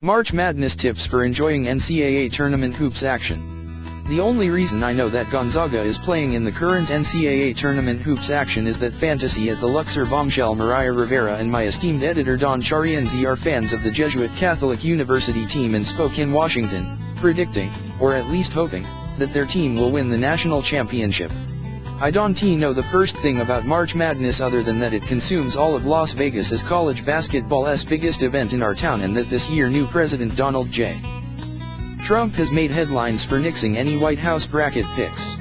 March Madness tips for enjoying NCAA Tournament hoops action. The only reason I know that Gonzaga is playing in the current NCAA Tournament hoops action is that fantasy at the Luxor bombshell Mariah Rivera and my esteemed editor Don Charienzi are fans of the Jesuit Catholic University team in Spokane, Washington, predicting, or at least hoping, that their team will win the national championship. I don't know the first thing about March Madness other than that it consumes all of Las Vegas as college basketball's biggest event in our town, and that this year new President Donald J. Trump has made headlines for nixing any White House bracket picks.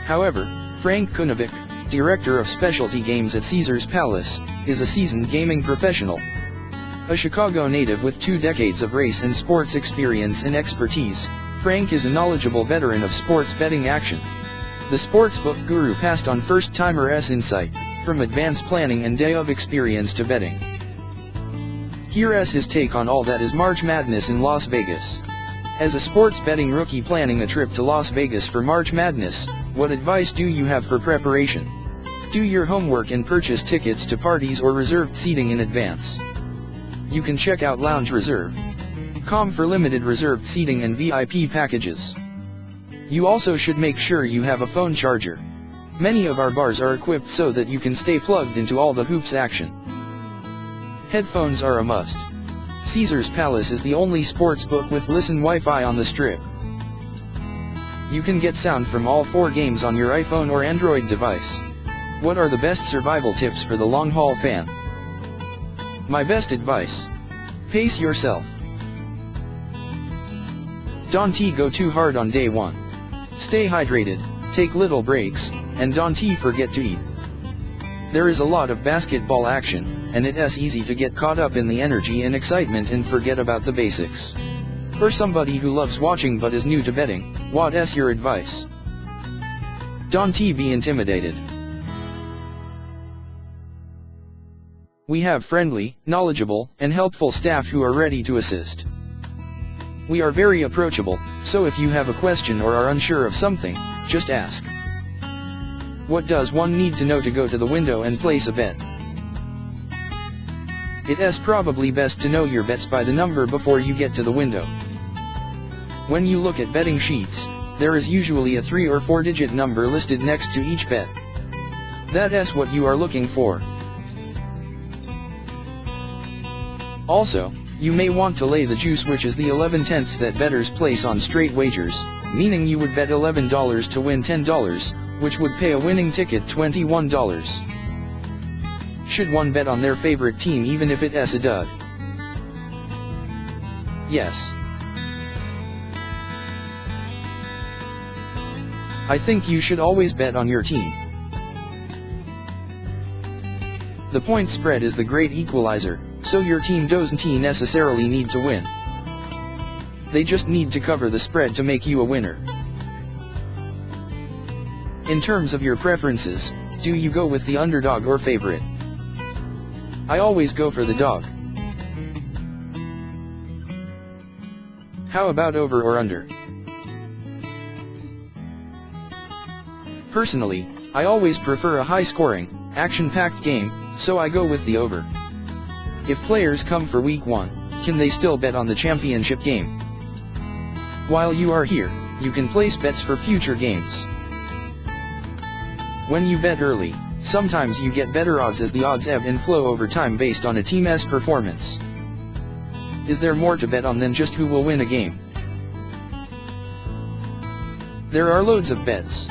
However, Frank Kunovic, director of specialty games at Caesars Palace, is a seasoned gaming professional. A Chicago native with 2 decades of race and sports experience and expertise, Frank is a knowledgeable veteran of sports betting action. The sportsbook guru passed on first-timer's insight, from advanced planning and day-of experience to betting. Here's his take on all that is March Madness in Las Vegas. As a sports betting rookie planning a trip to Las Vegas for March Madness, what advice do you have for preparation? Do your homework and purchase tickets to parties or reserved seating in advance. You can check out loungereserve.com for limited reserved seating and VIP packages. You also should make sure you have a phone charger. Many of our bars are equipped so that you can stay plugged into all the hoops action. Headphones are a must. Caesars Palace is the only sportsbook with listen Wi-Fi on the Strip. You can get sound from all 4 games on your iPhone or Android device. What are the best survival tips for the long-haul fan? My best advice: pace yourself. Don't go too hard on day 1. Stay hydrated, take little breaks, and don't forget to eat. There is a lot of basketball action, and it's easy to get caught up in the energy and excitement and forget about the basics. For somebody who loves watching but is new to betting, what's your advice? Don't be intimidated. We have friendly, knowledgeable, and helpful staff who are ready to assist. We are very approachable, so if you have a question or are unsure of something, just ask. What does one need to know to go to the window and place a bet? It's probably best to know your bets by the number before you get to the window. When you look at betting sheets, there is usually a 3 or 4-digit number listed next to each bet. That's what you are looking for. Also, you may want to lay the juice, which is the 11/10ths that bettors place on straight wagers, meaning you would bet $11 to win $10, which would pay a winning ticket $21. Should one bet on their favorite team even if it's a dud? Yes. I think you should always bet on your team. The point spread is the great equalizer, so your team doesn't necessarily need to win. They just need to cover the spread to make you a winner. In terms of your preferences, do you go with the underdog or favorite? I always go for the dog. How about over or under? Personally, I always prefer a high-scoring, action-packed game, so I go with the over. If players come for week 1, can they still bet on the championship game? While you are here, you can place bets for future games. When you bet early, sometimes you get better odds as the odds ebb and flow over time based on a team's performance. Is there more to bet on than just who will win a game? There are loads of bets.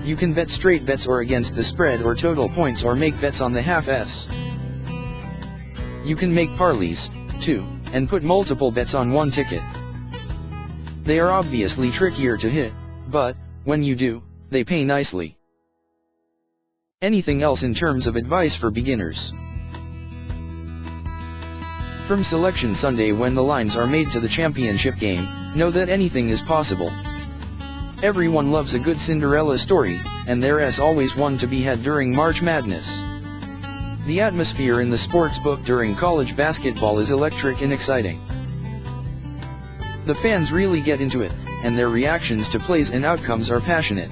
You can bet straight bets or against the spread or total points, or make bets on the half-s. You can make parlays, too, and put multiple bets on one ticket. They are obviously trickier to hit, but, when you do, they pay nicely. Anything else in terms of advice for beginners? From Selection Sunday, when the lines are made to the championship game, know that anything is possible. Everyone loves a good Cinderella story, and there's always one to be had during March Madness. The atmosphere in the sportsbook during college basketball is electric and exciting. The fans really get into it, and their reactions to plays and outcomes are passionate.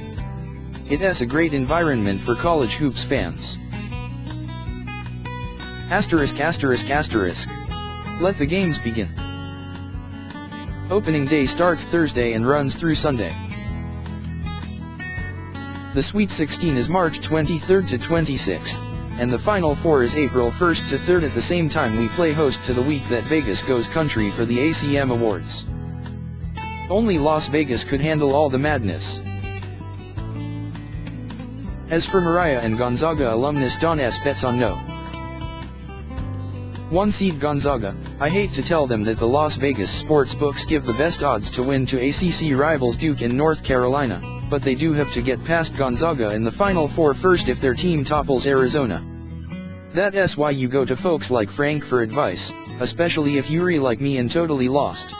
It's a great environment for college hoops fans. Asterisk asterisk asterisk. Let the games begin. Opening day starts Thursday and runs through Sunday. The Sweet 16 is March 23rd to 26th, and the Final Four is April 1st to 3rd. At the same time we play host to the week that Vegas goes country for the ACM Awards. Only Las Vegas could handle all the madness. As for Mariah and Gonzaga alumnus Don S. bets on no. 1 seed Gonzaga. I hate to tell them that the Las Vegas sports books give the best odds to win to ACC rivals Duke and North Carolina, but they do have to get past Gonzaga in the Final Four first if their team topples Arizona. That's why you go to folks like Frank for advice, especially if you're like me and totally lost.